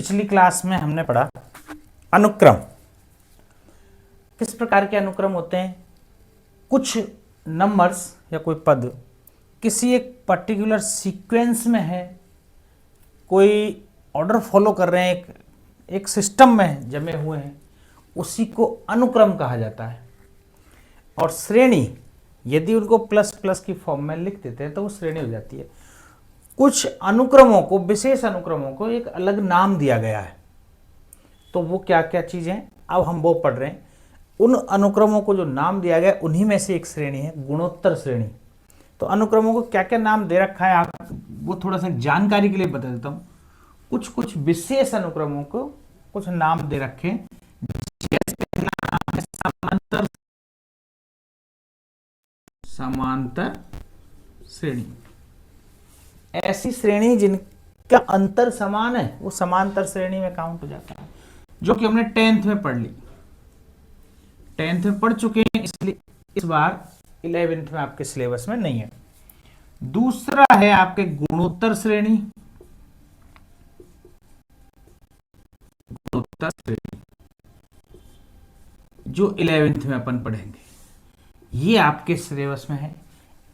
पिछली क्लास में हमने पढ़ा अनुक्रम। किस प्रकार के अनुक्रम होते हैं? कुछ नंबर्स या कोई पद किसी एक पर्टिकुलर सीक्वेंस में है, कोई ऑर्डर फॉलो कर रहे हैं, एक सिस्टम में जमे हुए हैं, उसी को अनुक्रम कहा जाता है। और श्रेणी, यदि उनको प्लस प्लस की फॉर्म में लिख देते हैं तो वो श्रेणी हो जाती है। कुछ अनुक्रमों को, विशेष अनुक्रमों को एक अलग नाम दिया गया है, तो वो क्या क्या चीज़ें अब हम वो पढ़ रहे हैं। उन अनुक्रमों को जो नाम दिया गया उन्हीं में से एक श्रेणी है गुणोत्तर श्रेणी। तो अनुक्रमों को क्या क्या नाम दे रखा है, आप वो थोड़ा सा जानकारी के लिए बता देता हूँ। कुछ कुछ विशेष अनुक्रमों को कुछ नाम दे रखे, जैसे नाम है समांतर समांतर श्रेणी। ऐसी श्रेणी जिनका अंतर समान है वो समांतर श्रेणी में काउंट हो जाता है, जो कि हमने 10th में पढ़ ली, 10th में पढ़ चुके हैं, इसलिए इस बार 11th में आपके सिलेबस में नहीं है। दूसरा है आपके गुणोत्तर श्रेणी। गुणोत्तर श्रेणी जो 11th में अपन पढ़ेंगे, ये आपके सिलेबस में है।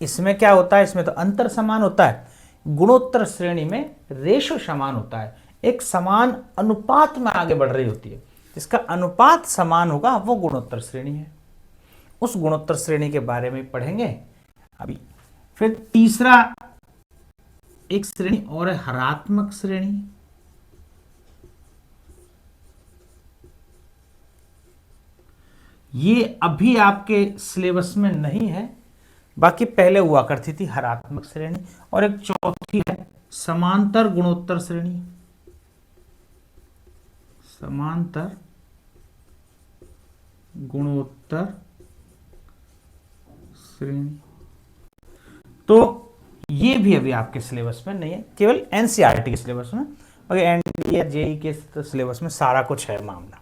इसमें क्या होता है? इसमें तो अंतर समान होता है। गुणोत्तर श्रेणी में रेशो समान होता है, एक समान अनुपात में आगे बढ़ रही होती है। जिसका अनुपात समान होगा वो गुणोत्तर श्रेणी है। उस गुणोत्तर श्रेणी के बारे में पढ़ेंगे अभी। फिर तीसरा एक श्रेणी और है हरात्मक श्रेणी। ये अभी आपके सिलेबस में नहीं है, बाकी पहले हुआ करती थी हरात्मक श्रेणी। और एक चौथी है समांतर गुणोत्तर श्रेणी। समांतर गुणोत्तर श्रेणी, तो ये भी अभी आपके सिलेबस में नहीं है, केवल एनसीईआरटी के सिलेबस में। और एनडीए या जेईई के सिलेबस में सारा कुछ है मामला।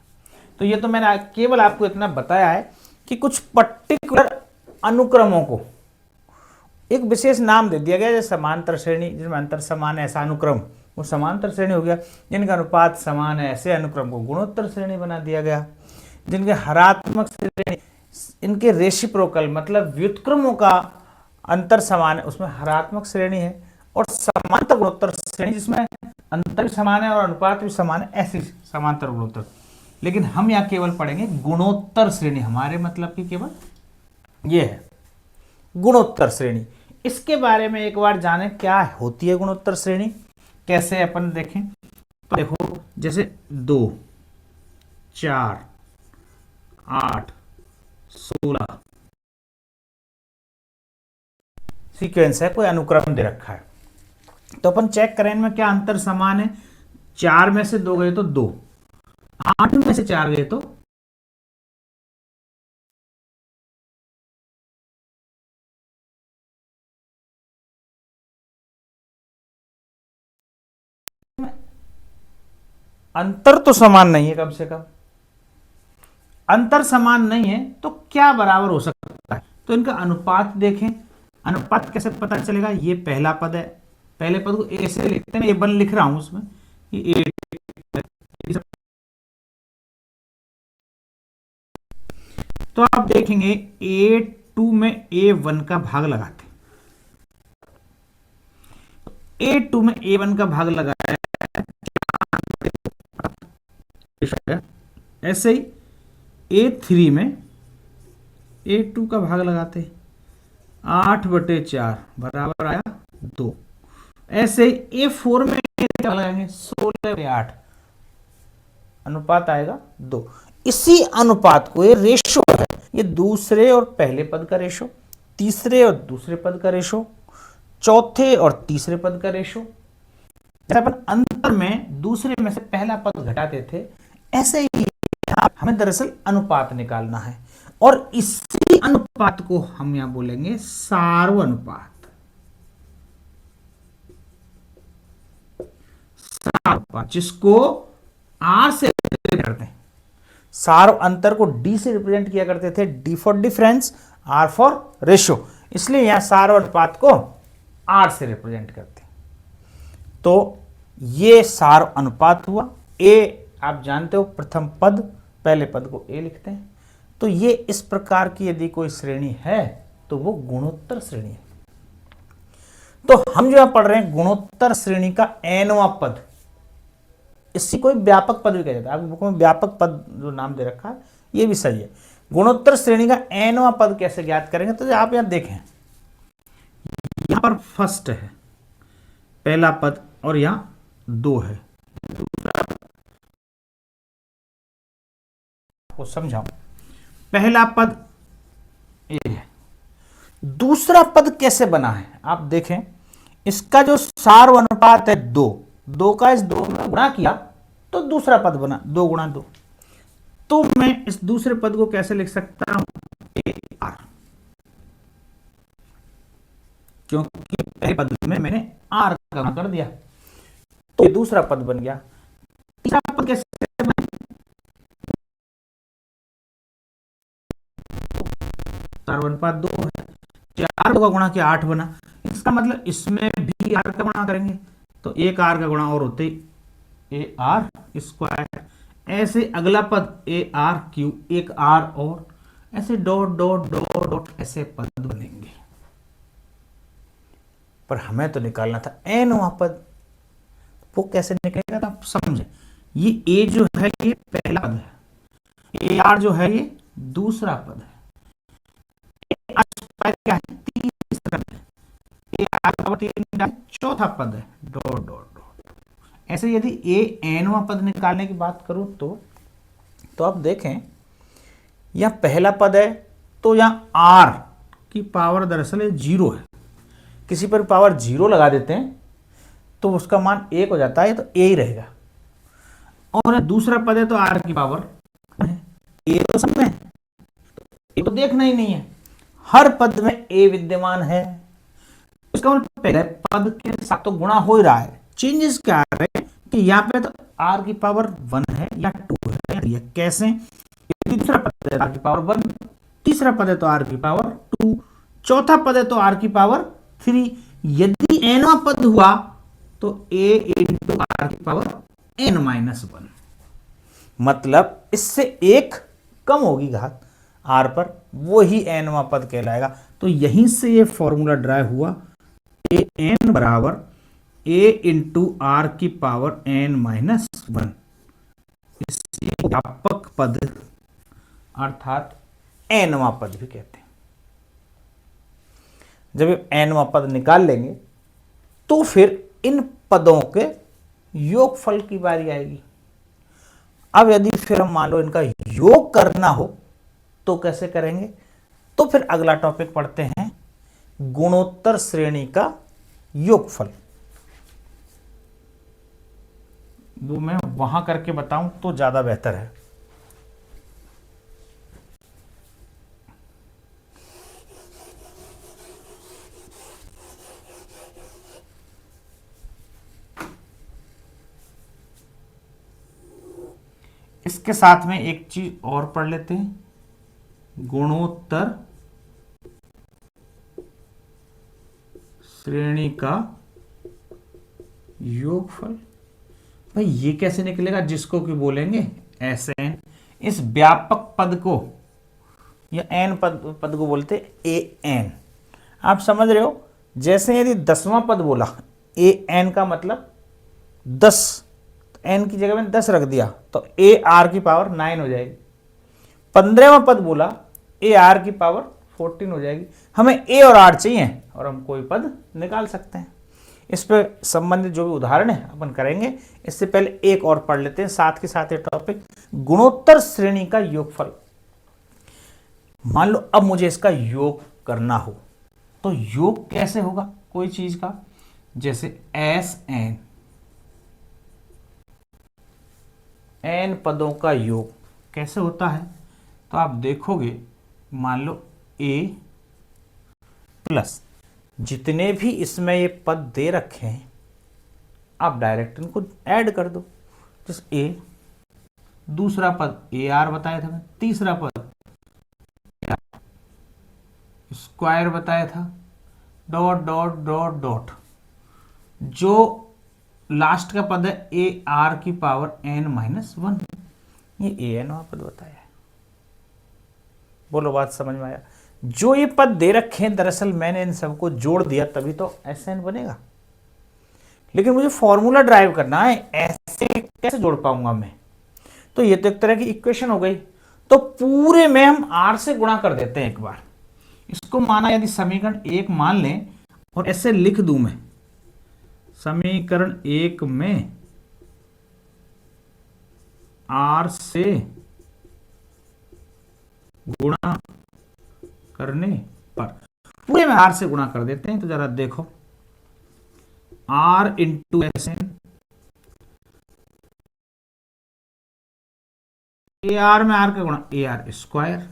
तो ये तो मैंने केवल आपको इतना बताया है कि कुछ पर्टिकुलर अनुक्रमों को एक विशेष नाम दे दिया गया, जैसे समांतर श्रेणी, जिसमें अंतर समान है ऐसा अनुक्रम वो समांतर श्रेणी हो गया। जिनका अनुपात समान है ऐसे अनुक्रम को गुणोत्तर श्रेणी बना दिया गया। जिनके हरात्मक श्रेणी, इनके रेसिप्रोकल मतलब व्युत्क्रमों का अंतर समान है, उसमें हरात्मक श्रेणी है। और समांतर गुणोत्तर श्रेणी जिसमें अंतर भी समान है और अनुपात भी समान है, ऐसी समांतर गुणोत्तर। लेकिन हम यहाँ केवल पढ़ेंगे गुणोत्तर श्रेणी, हमारे मतलब की केवल ये है गुणोत्तर श्रेणी। इसके बारे में एक बार जाने क्या होती है गुणोत्तर श्रेणी, कैसे अपन देखें। तो देखो, जैसे 2, 4, 8, 16 सीक्वेंस है, कोई अनुक्रम दे रखा है। तो अपन चेक करें इनमें क्या अंतर समान है। 4 में से 2 गए तो 2, 8 में से 4 गए तो अंतर तो समान नहीं है। कम से कम अंतर समान नहीं है तो क्या बराबर हो सकता है? तो इनका अनुपात देखें। अनुपात कैसे पता चलेगा? ये पहला पद है, पहले पद को ए से लिखते हैं, ये वन लिख रहा हूं उसमें, ये तो आप देखेंगे A2 में A1 का भाग लगाते, A2 में A1 का भाग लगाया, ऐसे ही A3 में A2 का भाग लगाते, 8/4 बराबर आया 2। ऐसे ही A4 में क्या लगाएंगे? 16/8 अनुपात आएगा 2। इसी अनुपात को, ये रेशो है, ये दूसरे और पहले पद का रेशो, तीसरे और दूसरे पद का रेशो, चौथे और तीसरे पद का रेशो। जैसे अपन अंतर में दूसरे में से पहला पद घटाते थे, ऐसे ही हमें दरअसल अनुपात निकालना है। और इसी अनुपात को हम यहां बोलेंगे सार्व अनुपात। सार्व अनुपात जिसको R से रिप्रेजेंट करते हैं। सार्व अंतर को D से रिप्रेजेंट किया करते थे, D for difference, R for ratio, इसलिए यहां सार्व अनुपात को R से रिप्रेजेंट करते हैं। तो ये सार्व अनुपात हुआ। ए आप जानते हो प्रथम पद, पहले पद को ए लिखते हैं। तो ये इस प्रकार की यदि कोई श्रेणी है तो वो गुणोत्तर श्रेणी है। तो हम जो यहां पढ़ रहे हैं गुणोत्तर श्रेणी का nवां पद, इसी कोई व्यापक पद भी कहा जाता है। आपकी बुक में व्यापक पद जो नाम दे रखा है ये भी सही है। गुणोत्तर श्रेणी का nवां पद कैसे ज्ञात करेंगे, तो आप यहां देखें, यहां पर फर्स्ट है पहला पद और यहां 2 है। को समझाऊं, पहला पद ए है, दूसरा पद कैसे बना है आप देखें, इसका जो सार्वनुपात है 2 का इस 2 में गुणा किया तो दूसरा पद बना 2 गुणा 2। तो मैं इस दूसरे पद को कैसे लिख सकता हूं, ए आर, क्योंकि पहले पद में मैंने आर का गुणा कर दिया तो ये दूसरा पद बन गया। तीसरा पद कैसे बना, सार्वनुपात 2 है, 4 का गुणा किया 8 बना। इसका मतलब इसमें भी आर का गुणा करेंगे तो एक आर का गुणा और होते ए आर स्क्वायर। ऐसे अगला पद ए आर क्यू, एक आर और, ऐसे डॉट डॉट डॉट डॉट ऐसे पद बनेंगे। पर हमें तो निकालना था nवां पद, वो कैसे निकलेगा तो आप समझे। ये ए जो है ये पहला पद है, ए आर जो है ये दूसरा पद है, क्या है तीसरा है, ए आर का पावर 3 चौथा पद है, डॉट डॉट डॉट। ऐसे यदि ए nवां पद निकालने की बात करूं तो आप देखें यह पहला पद है तो यहां आर की पावर दरअसल 0 है, किसी पर पावर 0 लगा देते हैं तो उसका मान 1 हो जाता है, तो ए ही रहेगा। और दूसरा पद है तो आर की पावर ए तो सब में, ए तो देखना ही नहीं है, हर पद में ए विद्यमान है। इसका मतलब पहले पद के साथ तो गुणा हो ही रहा है, चेंजेस क्या आ रहे हैं कि यहाँ पे तो आर की पावर 1 है या 2 है, या कैसे, दूसरा पद है आर की पावर 1, तीसरा पद है तो आर की पावर 2, चौथा पद है तो आर की पावर 3। यदि nवां पद हुआ तो a इंटू आर की पावर n-1, मतलब इससे एक कम होगी घात आर पर, वो ही nवां पद कहलाएगा। तो यहीं से ये फॉर्मूला ड्राइव हुआ, ए एन बराबर a इंटू आर की पावर n-1, इसी व्यापक पद अर्थात nवां पद भी कहते हैं। जब nवां पद निकाल लेंगे तो फिर इन पदों के योगफल की बारी आएगी। अब यदि फिर हम मान लो इनका योग करना हो तो कैसे करेंगे, तो फिर अगला टॉपिक पढ़ते हैं गुणोत्तर श्रेणी का योगफल। वो मैं वहां करके बताऊं तो ज्यादा बेहतर है। इसके साथ में एक चीज और पढ़ लेते हैं, गुणोत्तर श्रेणी का योगफल। भाई ये कैसे निकलेगा, जिसको कि बोलेंगे एस एन, इस व्यापक पद को या एन पद को बोलते ए एन। आप समझ रहे हो, जैसे यदि 10वां पद बोला ए एन का मतलब 10, एन की जगह में 10 रख दिया तो ए आर की पावर 9 हो जाएगी। 15वां पद बोला ए आर की पावर 14 हो जाएगी। हमें ए और आर चाहिए और हम कोई पद निकाल सकते हैं। इस पर संबंधित जो भी उदाहरण है अपन करेंगे। इससे पहले एक और पढ़ लेते हैं साथ के साथ ये टॉपिक, गुणोत्तर श्रेणी का योगफल। मान लो अब मुझे इसका योग करना हो तो योग कैसे होगा कोई चीज का, जैसे एस एन, एन पदों का योग कैसे होता है, तो आप देखोगे मान लो ए प्लस जितने भी इसमें ये पद दे रखे हैं आप डायरेक्ट इनको ऐड कर दो। जैसे ए, दूसरा पद ए आर बताया था, तीसरा पद स्क्वायर बताया था, डॉट डॉट डॉट डॉट। जो लास्ट का पद है ए आर की पावर एन माइनस वन, ये ए एन पद बताया है। बोलो बात समझ में आया? जो ये पद दे रखे हैं दरअसल मैंने इन सबको जोड़ दिया तभी तो एस एन बनेगा, लेकिन मुझे फॉर्मूला ड्राइव करना है, ऐसे कैसे जोड़ पाऊंगा मैं? तो ये तो एक तरह की इक्वेशन हो गई। तो पूरे में हम आर से गुणा कर देते हैं एक बार। इसको माना यदि समीकरण एक मान लें और ऐसे लिख दूं मैं, समीकरण एक में आर से गुणा करने पर, पूरे में आर से गुणा कर देते हैं। तो जरा देखो, R into S N, A R में आर का गुणा A R square,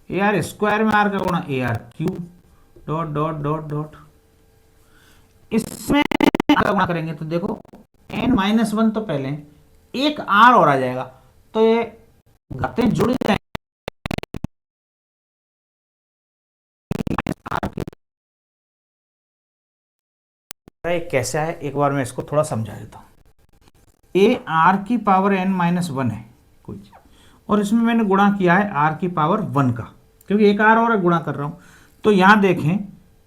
A R square में आर का गुणा A R cube, dot dot dot dot. इसमें आर का गुणा करेंगे तो देखो एन माइनस वन, तो पहले एक आर और आ जाएगा, तो ये घातें जुड़ जाएंगे। कैसे है एक बार मैं इसको थोड़ा समझा देता हूं। ए आर की पावर एन माइनस वन है कोई, और इसमें मैंने गुणा किया है आर की पावर वन का, क्योंकि एक आर और गुणा कर रहा हूं। तो यहां देखें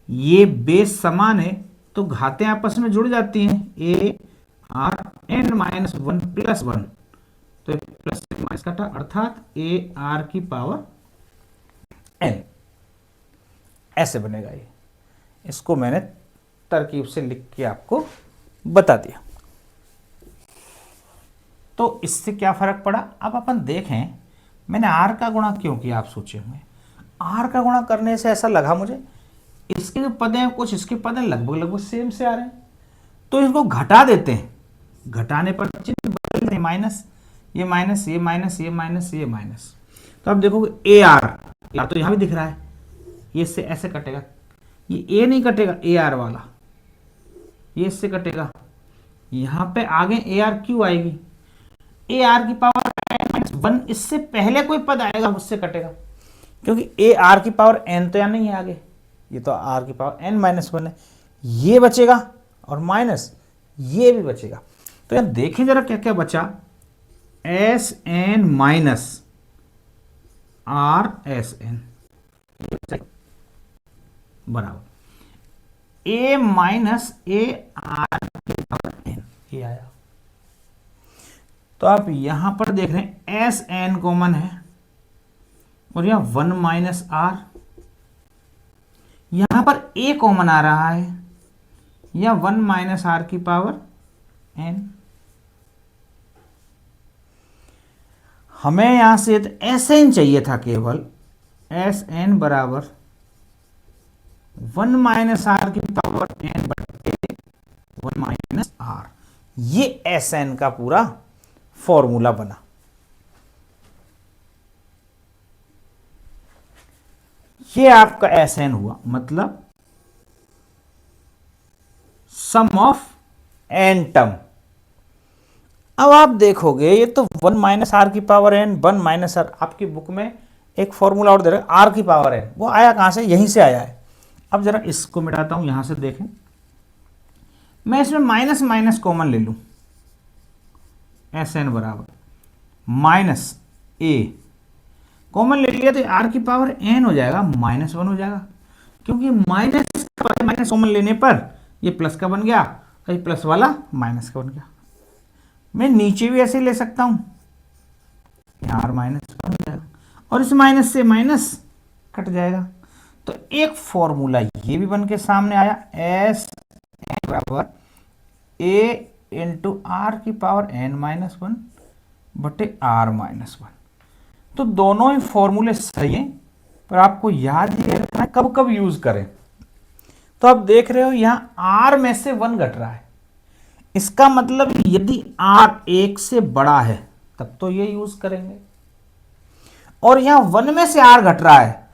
ये बेस समान है तो घातें आपस में जुड़ जाती हैं, A R N minus one plus one, तो प्लस माइनस काटा, अर्थात ए आर की पावर एन, ऐसे बनेगा ये। इसको मैंने तरकीब से लिख के आपको बता दिया। तो इससे क्या फर्क पड़ा? अब अपन देखें मैंने आर का गुणा क्यों किया, आप सोचे होंगे। आर का गुणा करने से ऐसा लगा मुझे इसके जो पद हैं कुछ इसके पद हैं लगभग लगभग सेम से आ रहे हैं, तो इसको घटा देते हैं। घटाने पर चिन्ह बदलते हैं, माइनस, ये माइनस, ये माइनस, ये माइनस, ये माइनस। तो अब देखोगे ए आर तो यहां भी दिख रहा है, ये इससे ऐसे कटेगा, ये ए नहीं कटेगा, ए आर वाला ये इससे कटेगा, यहां पे आगे ए आर क्यू आएगी, ए आर की पावर एन माइनस वन, इससे पहले कोई पद आएगा उससे कटेगा, क्योंकि ए आर की पावर एन तो यहाँ नहीं है आगे, ये तो आर की पावर एन माइनस वन है, ये बचेगा और माइनस ये भी बचेगा। तो यहां देखें जरा क्या क्या बचा, S N minus R S N बराबर ए माइनस ए आर की पावर एन, ये आया। तो आप यहां पर देख रहे हैं एस एन कॉमन है और यहां वन माइनस आर, यहां पर ए कॉमन आ रहा है, या वन माइनस आर की पावर एन। हमें यहां से एस एन चाहिए था, केवल एस एन बराबर वन माइनस आर की पावर एन बटे वन माइनस आर, ये एस एन का पूरा फॉर्मूला बना। ये आपका एस एन हुआ, मतलब सम ऑफ एन टर्म। अब आप देखोगे ये तो वन माइनस आर की power N, one minus R, आपकी बुक में एक फॉर्मूला और दे रहे आर की पावर एन, वो आया कहां से? यहीं से आया है। अब जरा इसको मिटाता हूं, यहां से देखें, मैं इसमें माइनस माइनस कॉमन ले लूं, एस एन बराबर माइनस ए कॉमन ले लिया तो आर की पावर एन हो जाएगा, माइनस वन हो जाएगा, क्योंकि माइनस माइनस कॉमन लेने पर ये प्लस का बन गया, तो ये प्लस वाला माइनस का बन गया। मैं नीचे भी ऐसे ले सकता हूं, आर माइनस वन हो जाएगा और इस माइनस से माइनस कट जाएगा। तो एक फॉर्मूला ये भी बन के सामने आया, एस एन बराबर ए इंटू आर की पावर एन माइनस वन बटे आर माइनस वन। तो दोनों ही फॉर्मूले सही हैं, पर आपको याद ही रखना है कब कब यूज करें। तो आप देख रहे हो यहां आर में से वन घट रहा है, इसका मतलब यदि आर एक से बड़ा है तब तो ये यूज करेंगे, और यहां वन में से आर घट रहा है,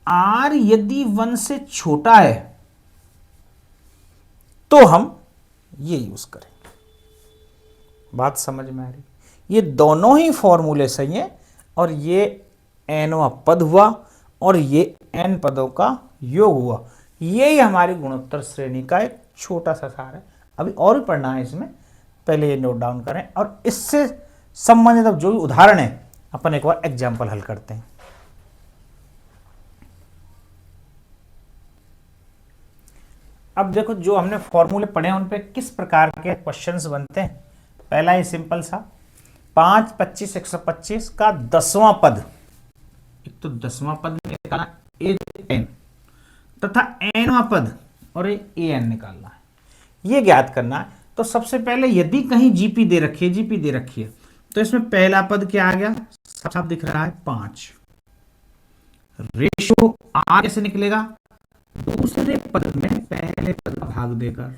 आर यदि वन से छोटा है तो हम ये यूज करेंगे। बात समझ में आ रही? ये दोनों ही फॉर्मूले सही हैं, और ये एनवा पद हुआ और ये एन पदों का योग हुआ। यही हमारी गुणोत्तर श्रेणी का एक छोटा सा सार है। अभी और भी पढ़ना है इसमें, पहले ये नोट डाउन करें और इससे संबंधित अब जो भी उदाहरण है अपन एक बार एग्जाम्पल हल करते हैं। अब देखो जो हमने फॉर्मूले पढ़े हैं उन पे किस प्रकार के क्वेश्चंस बनते हैं। पहला ही सिंपल सा 5, 25, 125 का 10वां पद, एक तो 10वां पद निकालना a10 तथा nवां पद और an निकालना है, ये ज्ञात करना है। तो सबसे पहले यदि कहीं जीपी दे रखी है तो इसमें पहला पद क्या आ गया, साफ दिख रहा है 5। रेशो r कैसे निकलेगा, दूसरे पद में पहले पद का भाग देकर,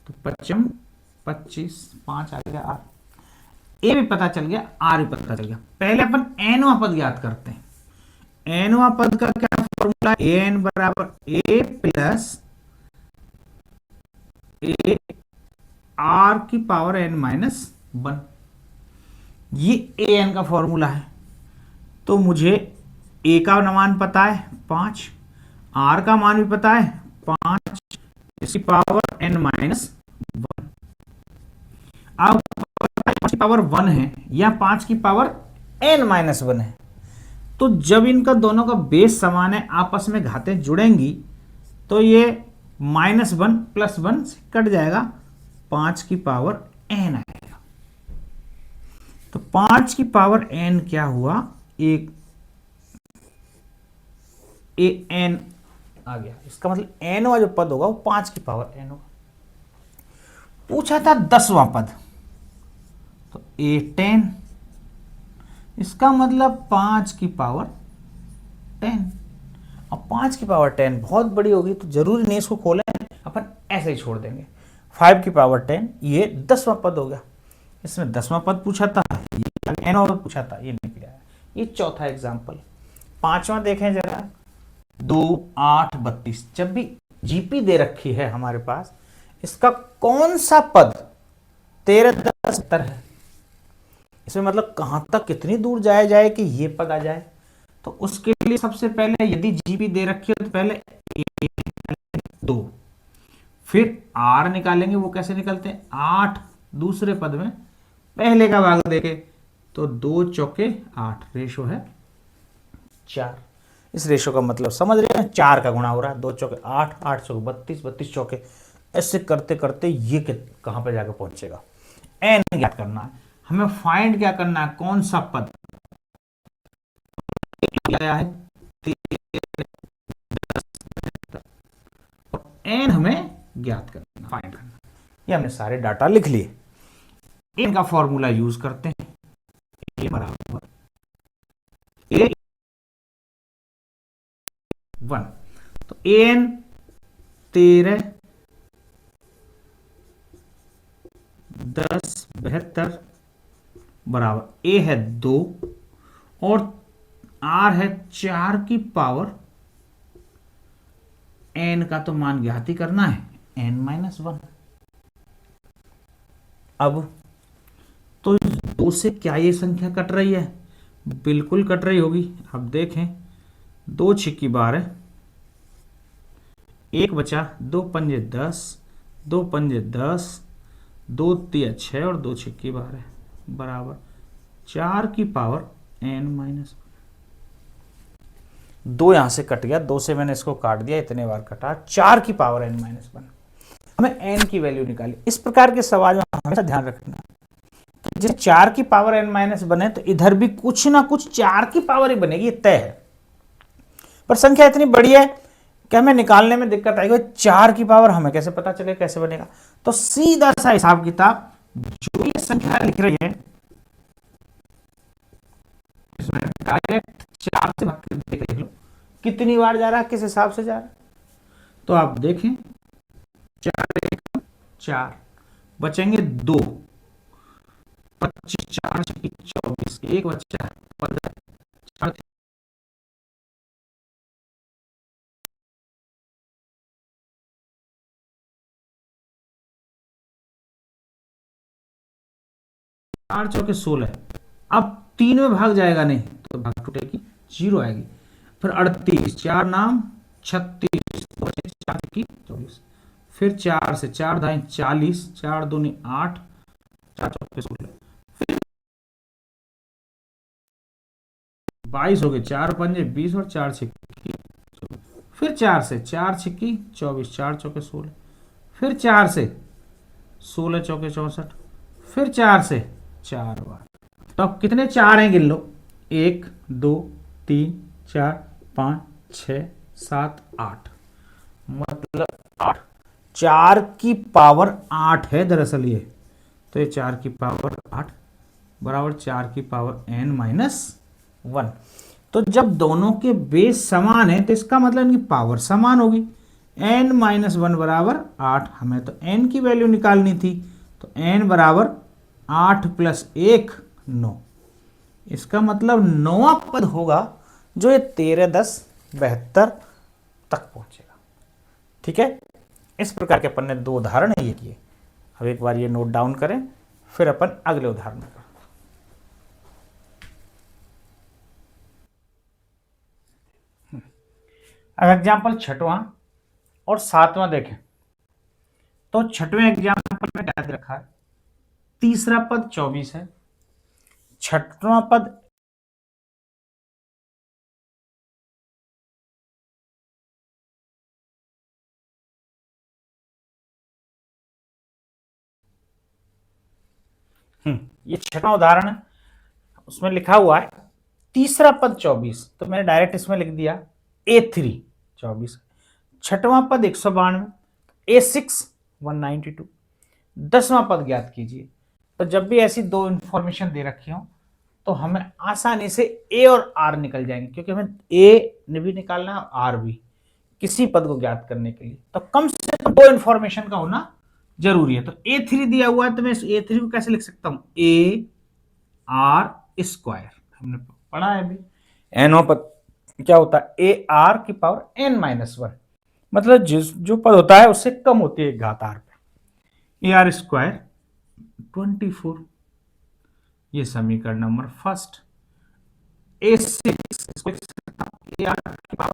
तो 25 25 5 आ गया r, ए भी पता चल गया आर भी पता चल गया। पहले अपन एनवां पद ज्ञात करते हैं। एनवां पद का क्या फॉर्मूला, एन बराबर ए प्लस ए आर की पावर एन माइनस 1, ये ए एन का फॉर्मूला है। तो मुझे ए का मान पता है 5, आर का मान भी पता है 5, इसकी पावर एन माइनस 1। अब 5 की पावर 1 है या 5 की पावर n माइनस 1 है, तो जब इनका दोनों का बेस समान है, आपस में घातें जुड़ेंगी, तो ये -1 + 1 से कट जाएगा, 5 की पावर n आएगा। तो 5 की पावर n क्या हुआ, एक n आ गया। इसका मतलब n वाला जो पद होगा वो 5 की पावर n होगा। पूछा था 10वां पद, तो a10, इसका मतलब 5 की पावर 10। अब 5 की पावर 10 बहुत बड़ी होगी तो जरूरी नहीं इसको खोलें, अपन ऐसे ही छोड़ देंगे। 5 की पावर 10, ये 10वां पद हो गया। इसमें 10वां पद पूछा था, ये n पद पूछा था, ये निकल आया। ये चौथा एग्जाम्पल। 5वां देखें जरा, 2 8 32। जब भी जीपी दे रखी है हमारे पास, इसका कौन सा पद 13 10 70 है, इसमें मतलब कहां तक कितनी दूर जाया जाए कि ये पद आ जाए। तो उसके लिए सबसे पहले यदि जीपी दे रखी है तो पहले 2, फिर आर निकालेंगे। वो कैसे निकलते हैं, 8 दूसरे पद में पहले का भाग देके, तो 2 चौके 8, रेशो है 4। इस रेशो का मतलब समझ रहे हैं, 4 का गुणा हो रहा है, 2 चौके 8, 8 चौके 32, 32 चौके, ऐसे करते करते ये कहां पे जाकर पहुंचेगा, एन ज्ञात करना है हमें। फाइंड क्या करना है, कौन सा पद आया है, और एन हमें ज्ञात करना, फाइंड करना। ये हमने सारे डाटा लिख लिए। एन का फॉर्मूला यूज करते हैं, ए बराबर ए 1, तो एन 13 10 72 बराबर ए है 2 और आर है 4 की पावर एन का तो मान ज्ञात ही करना है, एन माइनस 1। अब तो 2 से क्या ये संख्या कट रही है, बिल्कुल कट रही होगी। अब देखें, 2 छिक्की 12, 1 बचा, 2 पंजे 10, 2 पंजे 10, 2 तिया 6 और 2 छिक्की 12 बराबर 4 की पावर n माइनस 2। यहां से कट गया, 2 से मैंने इसको काट दिया, इतने बार कटा, 4 की पावर n माइनस 1। हमें n की वैल्यू निकाली। इस प्रकार के सवाल में हमेशा ध्यान रखना, जैसे 4 की पावर n माइनस बने तो इधर भी कुछ ना कुछ 4 की पावर ही बनेगी, ये तय है। पर संख्या इतनी बड़ी है कि हमें निकालने में दिक्कत आएगी। 4 की पावर हमें कैसे पता चले, कैसे बनेगा, तो सीधा सा हिसाब किताब, जो ये संख्या लिख रही है इसमें डायरेक्ट 4 से भाग के देख लो कितनी बार जा रहा है, किस हिसाब से जा रहा है। तो आप देखें, 4 1 4, बचेंगे 2, 25 4 24, 1 बचा 15, 4 चौके 16। अब 3 में भाग जाएगा नहीं तो भाग टूटेगी, 0 आएगी। फिर 38, 4 नाम 36, 4 की 24, फिर 4 से 4 दाएं 40, 4 दूनी 8, 4 चौके 16, फिर 22 हो गए, 4 पंजे 20 और 4 छिक्की, फिर 4 से 4 छिक्की 24, 4 चौके 16, फिर 4 से 16 चौके 64, फिर 4 से 4 बार। तो अब कितने 4 हैं गिन लो, 1 2 3 4 5 6 7 8, मतलब 8, 4 की पावर 8 है दरअसल ये। तो ये 4 की पावर 8 बराबर 4 की पावर n-1। तो जब दोनों के बेस समान है तो इसका मतलब इनकी पावर समान होगी। n-1 बराबर 8, हमें तो n की वैल्यू निकालनी थी, तो n बराबर 8 + 1 9। इसका मतलब 9वां पद होगा जो ये 13 10 72 तक पहुंचेगा। ठीक है, इस प्रकार के अपन ने 2 उदाहरण ये किए। अब एक बार ये नोट डाउन करें, फिर अपन अगले उदाहरण में। अब एग्जाम्पल 6वां और 7वां देखें, तो 6वें एग्जाम्पल में क्या दे रखा है, तीसरा पद 24 है, 6वां पद ये 6वां उदाहरण है, उसमें लिखा हुआ है तीसरा पद 24, तो मैंने डायरेक्ट इसमें लिख दिया A3 24, 6वां पद 192, A6 192, 10वां पद ज्ञात कीजिए। तो जब भी ऐसी 2 इंफॉर्मेशन दे रखी हो तो हमें आसानी से A और R निकल जाएंगे, क्योंकि हमें A भी निकालना है और R भी, किसी पद को ज्ञात करने के लिए तो कम से कम 2 इंफॉर्मेशन का होना जरूरी है। तो A3 दिया हुआ है तो मैं इस A3 को कैसे लिख सकता हूं, AR², हमने पढ़ा है अभी, nवां पद क्या होता है, AR की पावर n-1, मतलब जो पद होता है उससे कम होती है घात R पे। AR² 24, ये समीकरण नंबर फर्स्ट। A6 इसको AR की पावर,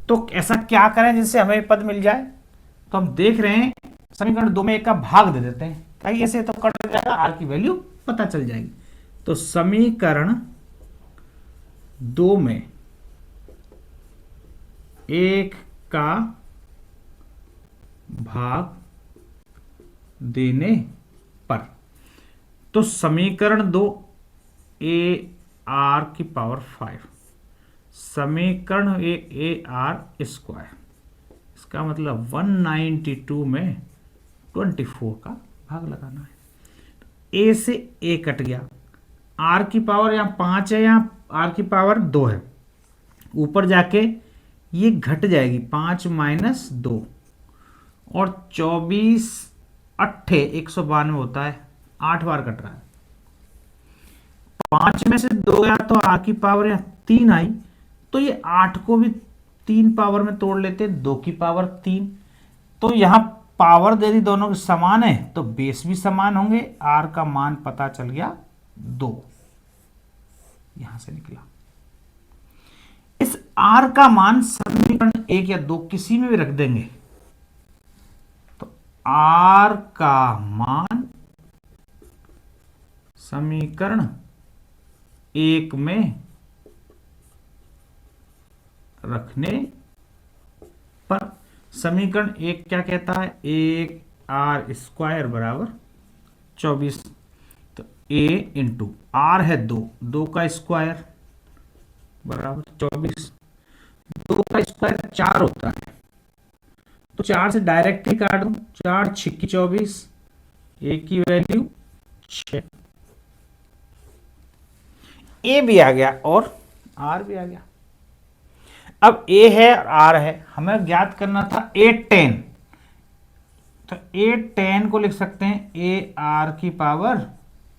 तो ऐसा क्या करें जिससे हमें पद मिल जाए, तो हम देख रहे हैं समीकरण 2 में 1 का भाग दे देते हैं, कहीं ऐसे तो कट जाएगा, आर की वैल्यू पता चल जाएगी। तो समीकरण 2 में 1 का भाग देने पर, तो समीकरण 2 AR की पावर 5, समीकरण AR², इसका मतलब 192 में 24 का भाग लगाना है। A से A कट गया, R की पावर यहाँ 5 है, यहाँ R की पावर 2 है, ऊपर जाके ये घट जाएगी, 5 - 2 और 24 8 192 होता है, 8 बार कट रहा है। 5 में से 2 गया तो R की पावर यहाँ 3 आई, तो ये 8 को भी 3 पावर में तोड़ लेते, 2 की पावर 3, तो यहां पावर दे दी दोनों की समान है तो बेस भी समान होंगे। R का मान पता चल गया 2, यहां से निकला। इस R का मान समीकरण 1 या 2 किसी में भी रख देंगे, तो R का मान समीकरण 1 में रखने पर, समीकरण 1 क्या कहता है, 1R² बराबर 24, तो A इंटू R है 2, 2 का स्क्वायर बराबर 24, 2 का स्क्वायर 4 होता है, तो 4 से डायरेक्ट ही काट दूं, 4 छिक्की 24, A की वैल्यू 6, A भी आ गया और R भी आ गया। अब A है और R है, हमें ज्ञात करना था A10, तो A10 को लिख सकते हैं AR की पावर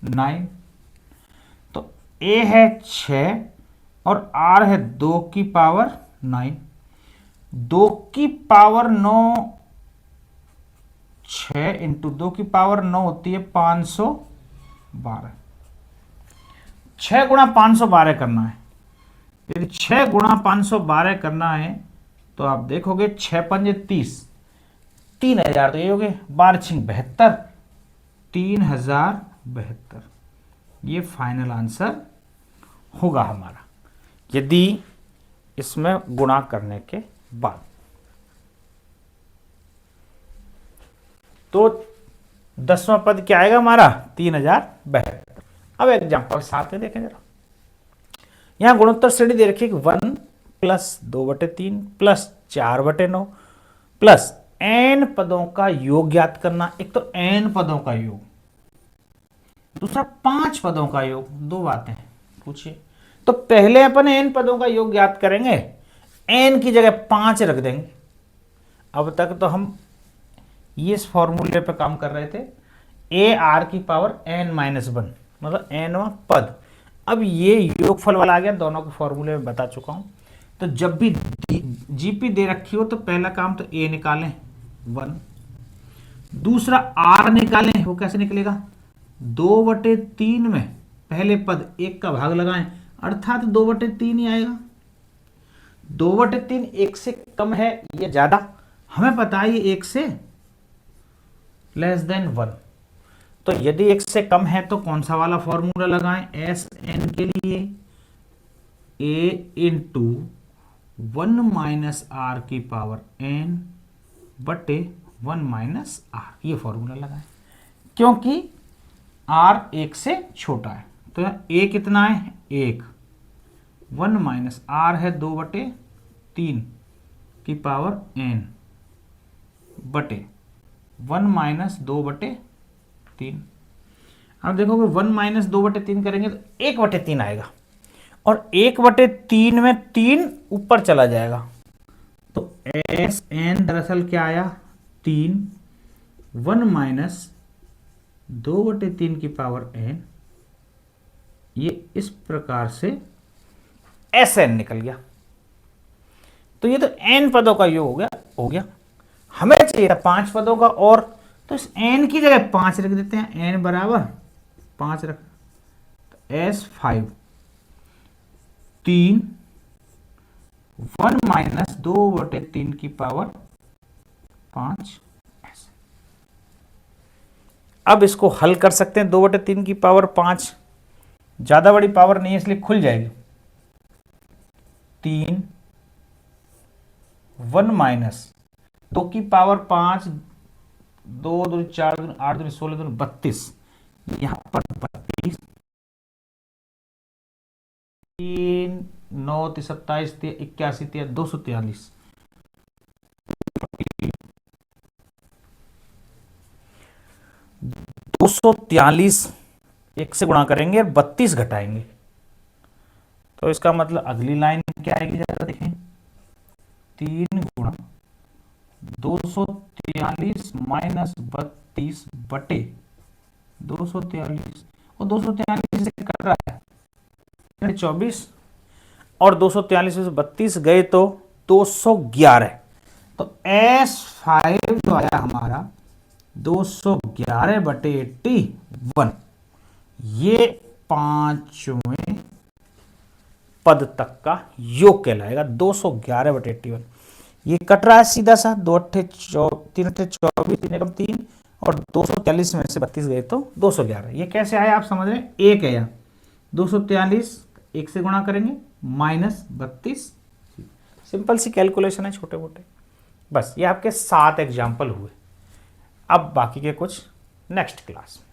9, तो A है 6 और R है 2 की पावर 9, 2 की पावर 9, 6 इंटू 2 की पावर 9 होती है 512, 6 गुणा 512 करना है, यदि 6 गुणा 512 करना है तो आप देखोगे 6 पंजे 30, 3000 तो ये हो गए, 12×6 72, 3072 ये फाइनल आंसर होगा हमारा, यदि इसमें गुणा करने के बाद। तो 10वां पद क्या आएगा हमारा 3072। अब एग्जाम्पल 7 में देखें जरा, यहां गुणोत्तर श्रेणी दे रखी है 1 प्लस 2/3 प्लस 4/9 प्लस n पदों का योग ज्ञात करना। एक तो n पदों का योग, दूसरा 5 पदों का योग, दो बातें पूछिए। तो पहले अपन n पदों का योग ज्ञात करेंगे, n की जगह 5 रख देंगे। अब तक तो हम ये इस फॉर्मूले पे काम कर रहे थे, a r की पावर n-1 मतलब nवां पद। अब ये योगफल वाला आ गया, दोनों के फॉर्मूले में बता चुका हूं। तो जब भी जीपी दे रखी हो तो पहला काम तो a निकालें 1, दूसरा r निकालें, वो कैसे निकलेगा 2/3 में पहले पद 1 का भाग लगाएं, अर्थात 2/3 ही आएगा। 2/3 1 से कम है या ज्यादा, हमें पता है ये 1 से <<1। तो यदि 1 से कम है तो कौन सा वाला फॉर्मूला लगाएं, एस एन के लिए a इंटू 1 माइनस आर की पावर n बटे 1 माइनस आर, ये फॉर्मूला लगाएं, क्योंकि r 1 से छोटा है। तो a कितना है 1, 1 माइनस आर है 2/3 की पावर n बटे 1 माइनस 2/3। अब देखोगे 1 माइनस 2/3 करेंगे तो 1/3 आएगा, और 1/3 में 3 ऊपर चला जाएगा, तो एस एन दरअसल क्या आया 3, 1 माइनस 2/3 की पावर n, ये इस प्रकार से एस एन निकल गया। तो ये तो n पदों का योग हो गया। हमें चाहिए था 5 पदों का, और तो इस n की जगह 5 रख देते हैं, n बराबर 5 रख, तो S5 3, 1 माइनस 2/3 की पावर 5। अब इसको हल कर सकते हैं, 2/3 की पावर 5 ज्यादा बड़ी पावर नहीं है इसलिए खुल जाएगी। 3, 1 माइनस 2 की पावर 5, 2 दूनी 4 दूनी 8 दूनी 16 दूनी 32, यहां पर 32, 3 9 27 81 243, 243 1 से गुणा करेंगे और 32 घटाएंगे, तो इसका मतलब अगली लाइन क्या आएगी जरा देखें, 3 गुणा 243 माइनस 32 बटे 243, और 243 से कट रहा है 24, और 243 में से 32 गए तो 211, तो S5 जो आया हमारा 211/81, ये 5वें पद तक का योग कहलाएगा 211/81। ये कट रहा है सीधा सा, 2 8 3 8 24 3 3, और 243 में से 32 गए तो 211। ये कैसे आया आप समझ रहे हैं, एक है यहाँ 243 1 से गुणा करेंगे माइनस 32, सिंपल सी कैलकुलेशन है छोटे मोटे। बस ये आपके 7 एग्जाम्पल हुए, अब बाकी के कुछ नेक्स्ट क्लास में।